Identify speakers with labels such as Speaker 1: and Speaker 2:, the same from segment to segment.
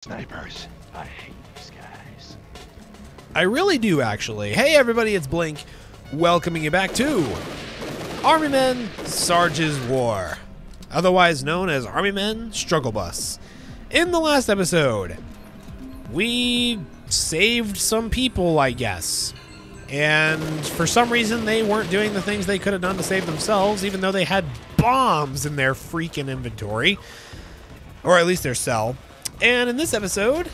Speaker 1: Snipers. I hate these guys.
Speaker 2: I really do, actually. Hey, everybody, it's Blink, welcoming you back to Army Men Sarge's War, otherwise known as Army Men Struggle Bus. In the last episode, we saved some people, I guess. And for some reason, they weren't doing the things they could have done to save themselves, even though they had bombs in their freaking inventory. Or at least their cell. And in this episode,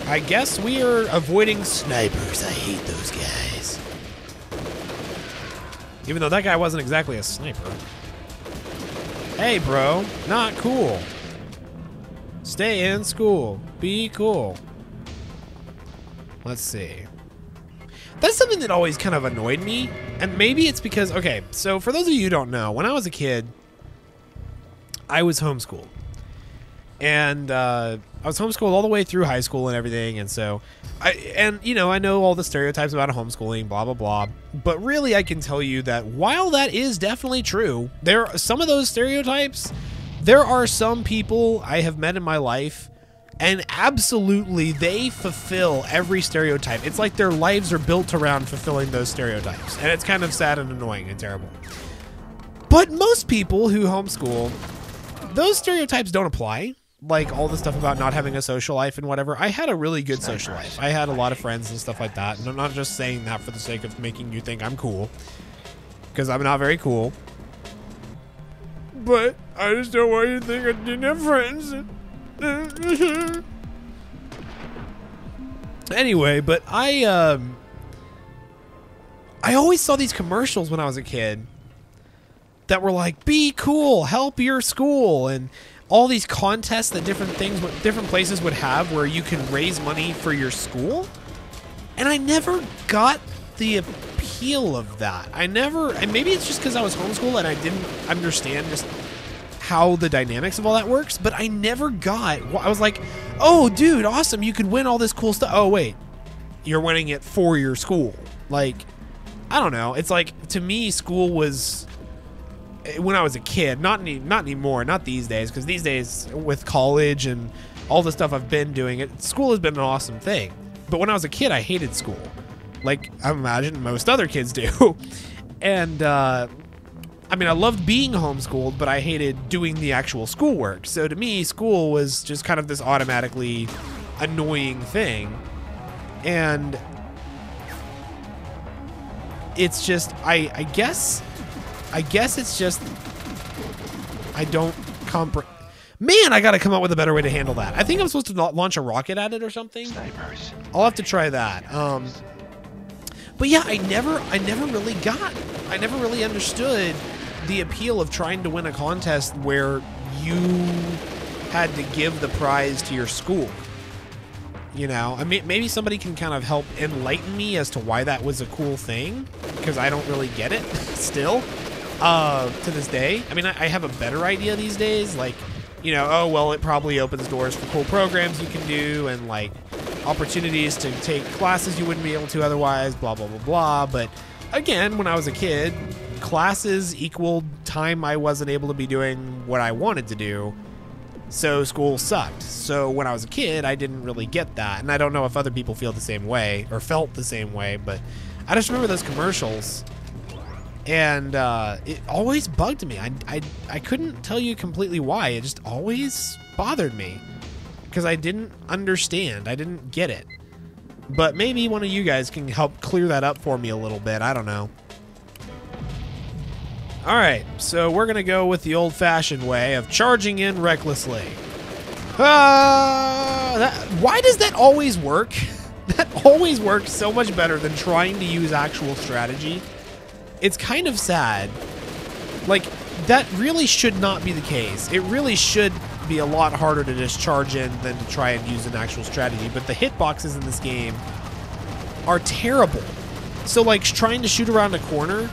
Speaker 2: I guess we are avoiding snipers. I hate those guys. Even though that guy wasn't exactly a sniper. Hey, bro. Not cool. Stay in school. Be cool. Let's see. That's something that always kind of annoyed me. And maybe it's because, okay, so for those of you who don't know, when I was a kid, I was homeschooled. And I was homeschooled all the way through high school and everything. And so, you know, I know all the stereotypes about homeschooling, blah, blah, blah. But really, I can tell you that while that is definitely true, there are some of those stereotypes. There are some people I have met in my life, and absolutely they fulfill every stereotype. It's like their lives are built around fulfilling those stereotypes. And it's kind of sad and annoying and terrible. But most people who homeschool, those stereotypes don't apply. Like all the stuff about not having a social life and whatever. I had a really good social life. I had a lot of friends and stuff like that. And I'm not just saying that for the sake of making you think I'm cool. Because I'm not very cool. But I just don't want you to think I didn't have friends. Anyway, but I always saw these commercials when I was a kid that were like, be cool, help your school, and all these contests that different places would have where you can raise money for your school. And I never got the appeal of that. And maybe it's just because I was homeschooled and I didn't understand just how the dynamics of all that works, but I never got, I was like, oh dude, awesome, you could win all this cool stuff. Oh wait, you're winning it for your school. Like, I don't know. It's like, to me, school was, when I was a kid, not anymore, not these days, because these days with college and all the stuff I've been doing, school has been an awesome thing. But when I was a kid, I hated school, like I imagine most other kids do. And I mean, I loved being homeschooled, but I hated doing the actual schoolwork. So to me, school was just kind of this automatically annoying thing. And it's just, I guess it's just, I don't comprehend. Man, I gotta come up with a better way to handle that. I think I'm supposed to launch a rocket at it or something.
Speaker 1: Snipers.
Speaker 2: I'll have to try that. But yeah, I never really understood the appeal of trying to win a contest where you had to give the prize to your school. You know, I mean, maybe somebody can kind of help enlighten me as to why that was a cool thing, because I don't really get it still. To this day. I mean, I have a better idea these days, like, you know, oh, well, it probably opens doors for cool programs you can do and, like, opportunities to take classes you wouldn't be able to otherwise, blah, blah, blah, blah. But, again, when I was a kid, classes equaled time I wasn't able to be doing what I wanted to do, so school sucked. So when I was a kid, I didn't really get that, and I don't know if other people feel the same way, or felt the same way, but I just remember those commercials. And it always bugged me. I couldn't tell you completely why. It just always bothered me because I didn't understand. I didn't get it. But maybe one of you guys can help clear that up for me a little bit. I don't know. All right, so we're going to go with the old-fashioned way of charging in recklessly. Why does that always work? That always works so much better than trying to use actual strategy. It's kind of sad. Like, that really should not be the case. It really should be a lot harder to just charge in than to try and use an actual strategy. But the hitboxes in this game are terrible. So, like, trying to shoot around a corner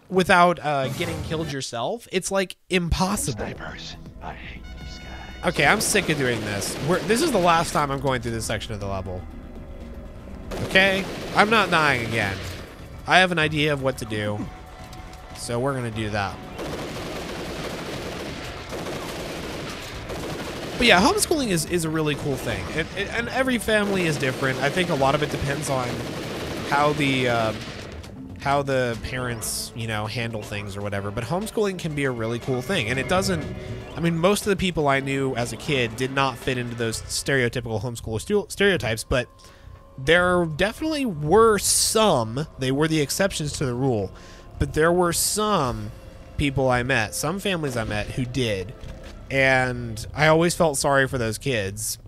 Speaker 2: without getting killed yourself, it's, like, impossible.
Speaker 1: Snipers. I hate these guys.
Speaker 2: Okay, I'm sick of doing this. This is the last time I'm going through this section of the level. Okay? I'm not dying again. I have an idea of what to do, so we're gonna do that. But yeah, homeschooling is a really cool thing, and every family is different. I think a lot of it depends on how the parents, you know, handle things or whatever. But homeschooling can be a really cool thing, and it doesn't. I mean, most of the people I knew as a kid did not fit into those stereotypical homeschooler stereotypes, but there definitely were some. They were the exceptions to the rule, but there were some people I met, some families I met who did. And I always felt sorry for those kids,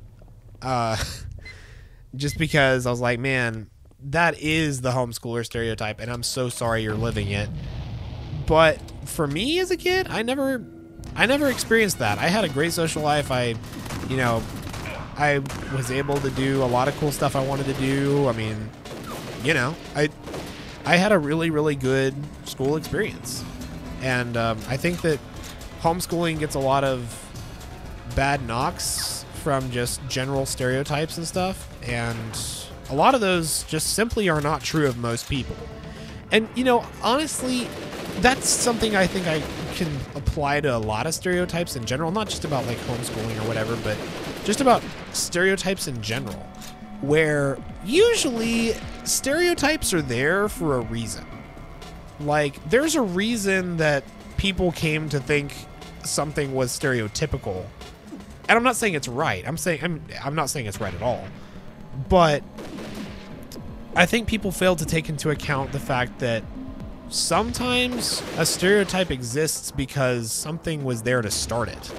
Speaker 2: just because I was like, man, that is the homeschooler stereotype, and I'm so sorry you're living it. But for me as a kid, I never experienced that. I had a great social life. I was able to do a lot of cool stuff I wanted to do. I mean, you know, I had a really, really good school experience, and I think that homeschooling gets a lot of bad knocks from just general stereotypes and stuff, and a lot of those just simply are not true of most people. And, you know, honestly, that's something I think I can apply to a lot of stereotypes in general, not just about like homeschooling or whatever, but just about stereotypes in general, where usually stereotypes are there for a reason. Like, there's a reason that people came to think something was stereotypical. And I'm not saying it's right. I'm not saying it's right at all. But I think people fail to take into account the fact that sometimes a stereotype exists because something was there to start it.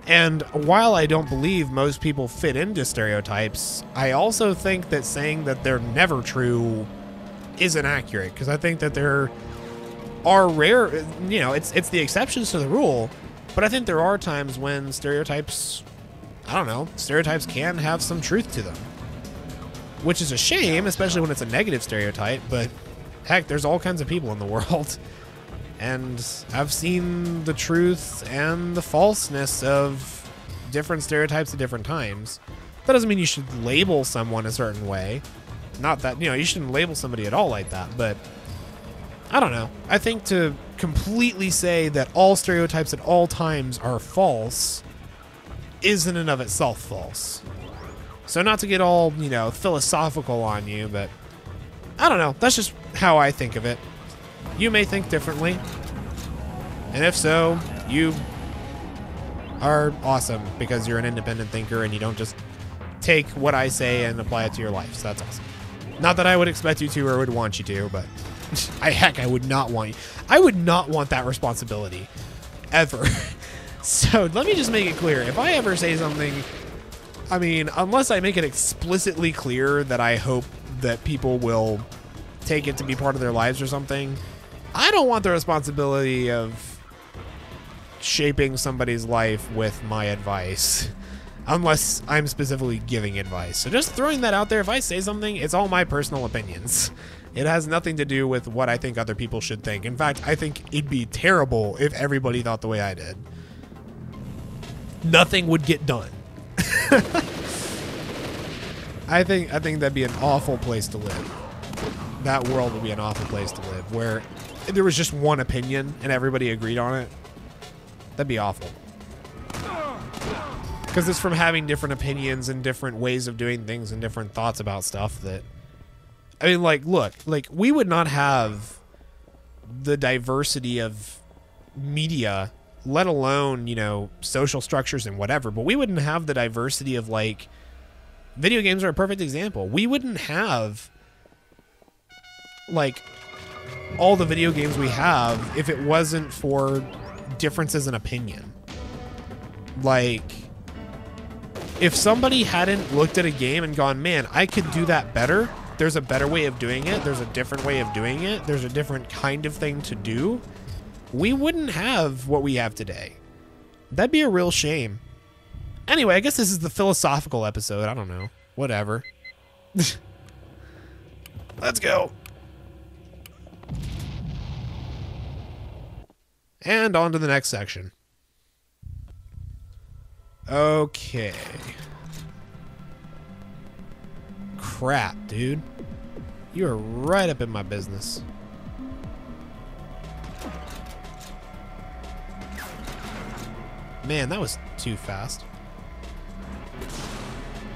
Speaker 2: And while I don't believe most people fit into stereotypes, I also think that saying that they're never true isn't accurate, because I think that there are rare, you know, it's the exceptions to the rule, but I think there are times when stereotypes, I don't know, stereotypes can have some truth to them, which is a shame, especially when it's a negative stereotype. But heck, there's all kinds of people in the world, and I've seen the truth and the falseness of different stereotypes at different times. That doesn't mean you should label someone a certain way. Not that, you know, you shouldn't label somebody at all like that, but I don't know. I think to completely say that all stereotypes at all times are false isn't in and of itself false. So not to get all, you know, philosophical on you, but I don't know. That's just how I think of it. You may think differently. And if so, you are awesome, because you're an independent thinker and you don't just take what I say and apply it to your life. So that's awesome. Not that I would expect you to or would want you to, but I would not want you. I would not want that responsibility ever. So let me just make it clear. If I ever say something, I mean, unless I make it explicitly clear that I hope that people will take it to be part of their lives or something, I don't want the responsibility of shaping somebody's life with my advice, unless I'm specifically giving advice. So just throwing that out there, if I say something, it's all my personal opinions. It has nothing to do with what I think other people should think. In fact, I think it'd be terrible if everybody thought the way I did. Nothing would get done. I think that'd be an awful place to live. That world would be an awful place to live, where there was just one opinion and everybody agreed on it. That'd be awful. Because it's from having different opinions and different ways of doing things and different thoughts about stuff that, I mean, like, look, like, we would not have the diversity of media, let alone, you know, social structures and whatever, but we wouldn't have the diversity of, like, video games are a perfect example. We wouldn't have, like, all the video games we have if it wasn't for differences in opinion. Like, if somebody hadn't looked at a game and gone, man, I could do that better, there's a better way of doing it, there's a different way of doing it, there's a different kind of thing to do, we wouldn't have what we have today. That'd be a real shame. Anyway, I guess this is the philosophical episode. I don't know. Whatever. Let's go. And on to the next section. Okay. Crap, dude. You are right up in my business. Man, that was too fast.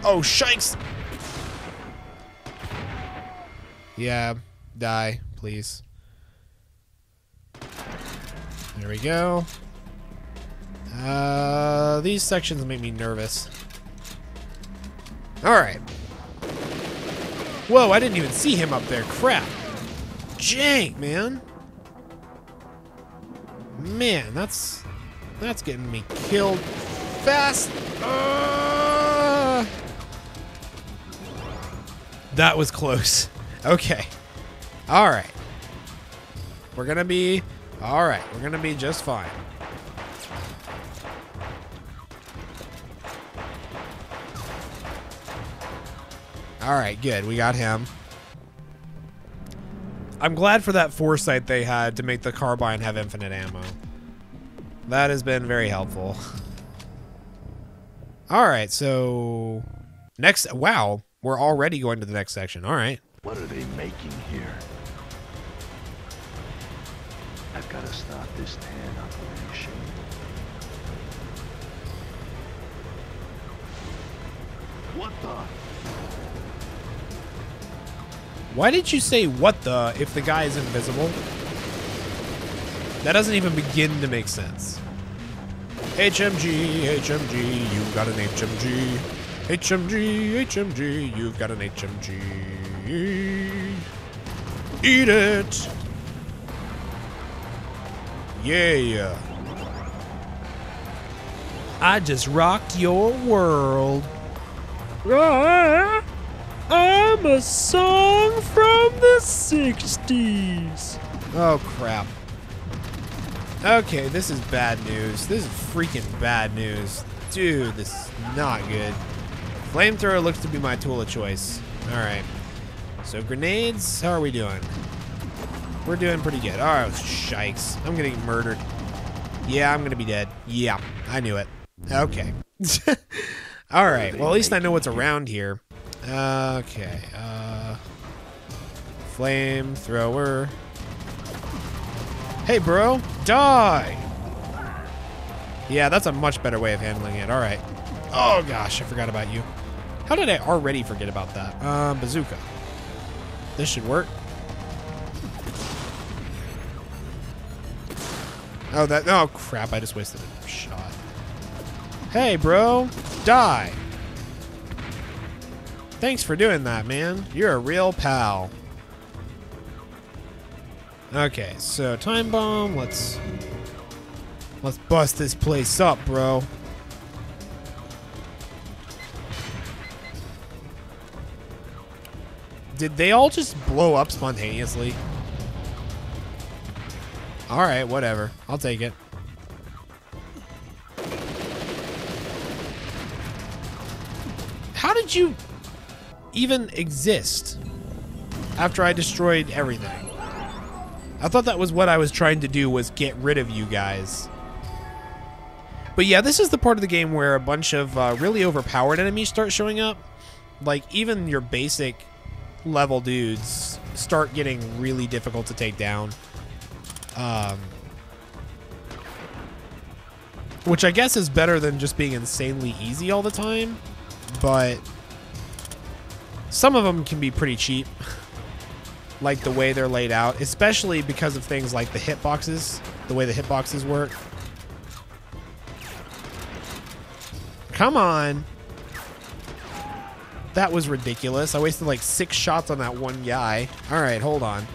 Speaker 2: Oh, shikes! Yeah, die, please. There we go. These sections make me nervous. Alright. Whoa, I didn't even see him up there. Crap. Jank, man. Man, that's getting me killed fast. That was close. Okay. Alright. We're gonna be... Alright, we're gonna be just fine. Alright, good. We got him. I'm glad for that foresight they had to make the carbine have infinite ammo. That has been very helpful. Alright, so... Next... Wow, we're already going to the next section. Alright.
Speaker 1: What are they making here? I've got to stop this tan operation. What the?
Speaker 2: Why did you say what the if the guy is invisible? That doesn't even begin to make sense. HMG, HMG, you've got an HMG. HMG, HMG, you've got an HMG. Eat it. Yeah. I just rocked your world. I'm a song from the 60s. Oh, crap. Okay, this is bad news. This is freaking bad news. Dude, this is not good. Flamethrower looks to be my tool of choice. Alright. So, grenades, how are we doing? We're doing pretty good. Alright, shikes. I'm getting murdered. Yeah, I'm gonna be dead. Yeah, I knew it. Okay. Alright, well, at least I know what's around here. Okay, flamethrower. Hey, bro, die! Yeah, that's a much better way of handling it. Alright. Oh, gosh, I forgot about you. How did I already forget about that? Bazooka. This should work. Oh, that... Oh, crap, I just wasted a shot. Hey, bro, die! Thanks for doing that, man. You're a real pal. Okay, so time bomb. Let's bust this place up, bro. Did they all just blow up spontaneously? All right, whatever. I'll take it. How did you even exist after I destroyed everything? I thought that was what I was trying to do, was get rid of you guys. But yeah, this is the part of the game where a bunch of really overpowered enemies start showing up. Like, even your basic level dudes start getting really difficult to take down. Which I guess is better than just being insanely easy all the time. But some of them can be pretty cheap. Like the way they're laid out, especially because of things like the hitboxes, the way the hitboxes work. Come on. That was ridiculous. I wasted like 6 shots on that one guy. All right, hold on.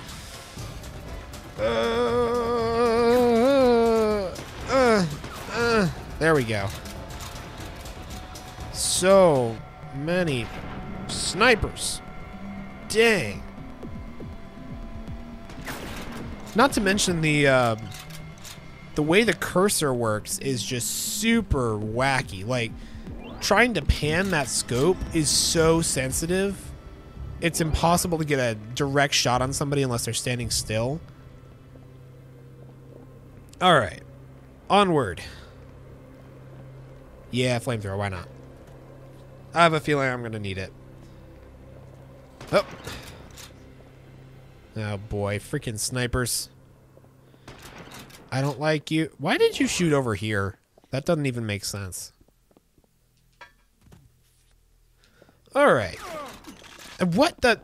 Speaker 2: There we go. So many snipers. Dang. Not to mention the way the cursor works is just super wacky. Like, trying to pan that scope is so sensitive. It's impossible to get a direct shot on somebody unless they're standing still. All right, onward. Yeah, flamethrower, why not? I have a feeling I'm gonna need it. Oh. Oh boy, freaking snipers. I don't like you. Why did you shoot over here? That doesn't even make sense. All right. What the...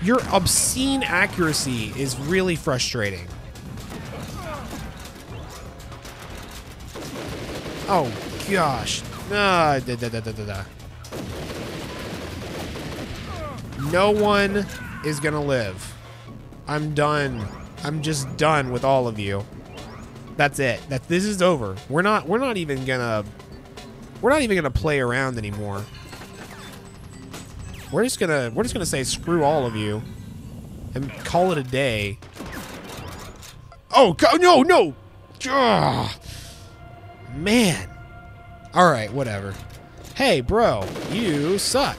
Speaker 2: Your obscene accuracy is really frustrating. Oh, gosh. No one is gonna live. I'm done. I'm just done with all of you. That's it. This is over. We're not even gonna play around anymore. We're just gonna say screw all of you and call it a day. Oh God, no. Ugh. Man. All right, whatever. Hey, bro, you suck.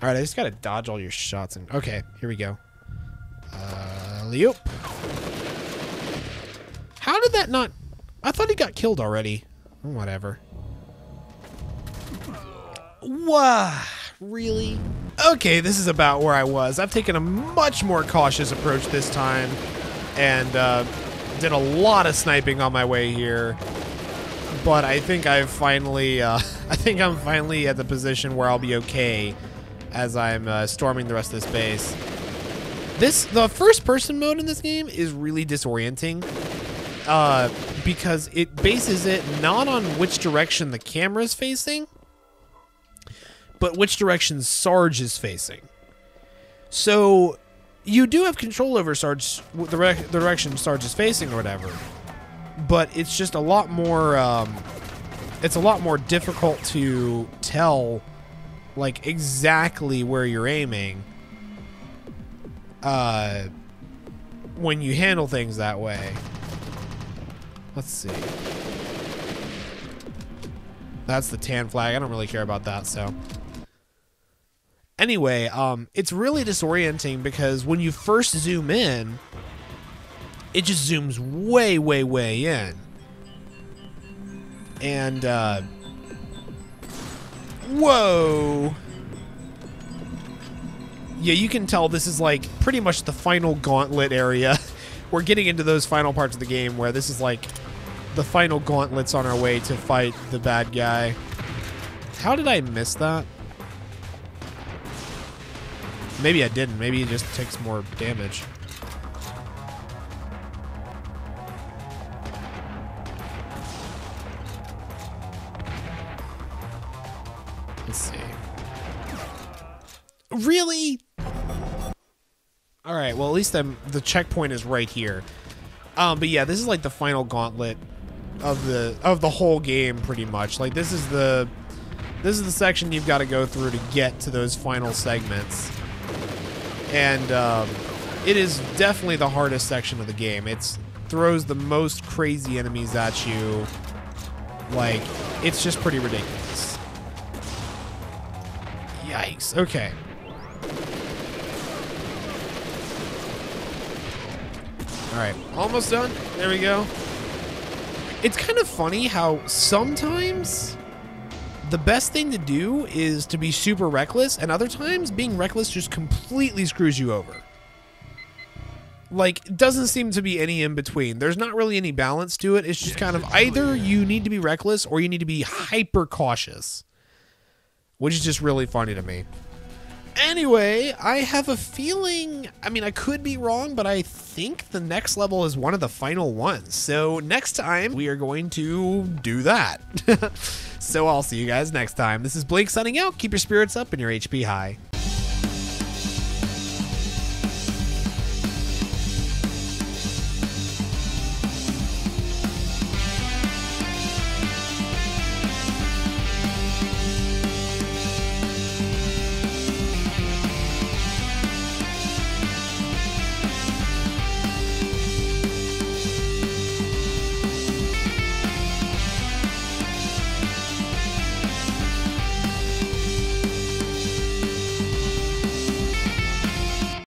Speaker 2: All right, I just gotta dodge all your shots. And okay, here we go. Leop. How did that not? I thought he got killed already. Whatever. Wow, really? Okay, this is about where I was. I've taken a much more cautious approach this time, and did a lot of sniping on my way here. But I think I've finally, I think I'm finally at the position where I'll be okay as I'm storming the rest of this base. The first-person mode in this game is really disorienting. Because it bases it not on which direction the camera's facing, but which direction Sarge is facing. So you do have control over Sarge, the direction Sarge is facing or whatever, but it's just a lot more, it's a lot more difficult to tell, like, exactly where you're aiming, when you handle things that way. Let's see. That's the tan flag. I don't really care about that, so. Anyway, it's really disorienting because when you first zoom in, it just zooms way, way, way in. And, whoa. Yeah, you can tell this is like pretty much the final gauntlet area. We're getting into those final parts of the game where this is like the final gauntlets on our way to fight the bad guy. How did I miss that? Maybe I didn't. Maybe it just takes more damage. Let's see. Really? All right, well, at least the checkpoint is right here. But yeah, this is like the final gauntlet of the whole game, pretty much. Like this is the section you've got to go through to get to those final segments. And it is definitely the hardest section of the game. It throws the most crazy enemies at you. Like, it's just pretty ridiculous. Yikes. Okay. All right, almost done. There we go. It's kind of funny how sometimes the best thing to do is to be super reckless, and other times being reckless just completely screws you over. Like, it doesn't seem to be any in between. There's not really any balance to it. It's just kind of either you need to be reckless or you need to be hyper cautious, which is just really funny to me. Anyway, I have a feeling, I mean, I could be wrong, but I think the next level is one of the final ones. So next time, we are going to do that. So I'll see you guys next time. This is Blake signing out. Keep your spirits up and your HP high.